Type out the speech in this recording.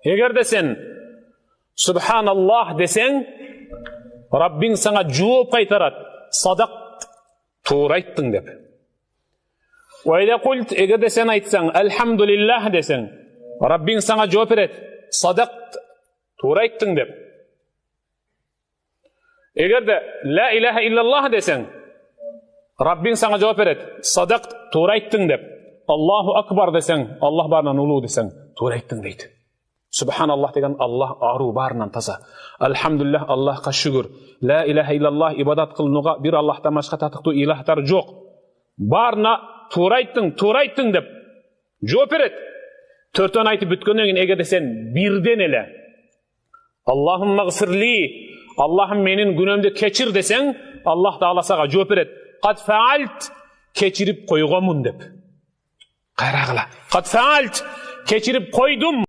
Егер де сен Субханаллах десең, Раббин саңа жооп кайтарат. Садақт, тура айттың деп. Уайда культ, егер де сен айтсаң, Алхамдулиллах десең, Раббин саңа жооп берет. Садақт, тура айттың деп. Егер де Ла илаха иллаллах десең, Раббин саңа жооп берет. Садақт, тура айттың деп. Аллаху акбар десең, Аллах барынан улуу десең, тура айттың дейді. Субханаллах деген Аллах ару барынан таза. Алхамдулиллах, Аллахқа шүгүр. Ла илаха иллаллах, ибадат кылынууга бир Аллахтан башка татыктуу илахтар жок. Барына тура айттың деп жооп берет. Төртөн айтып бүткөндөн кийин эгерде сен бирден эле Аллахумма гфирли, Аллахым менин күнөөмдү кечир десең, Аллах Таала сага жооп берет. Кад фаалт, кечирип койгомун деп. Карагыла. Кад фаалт, кечирип койдум.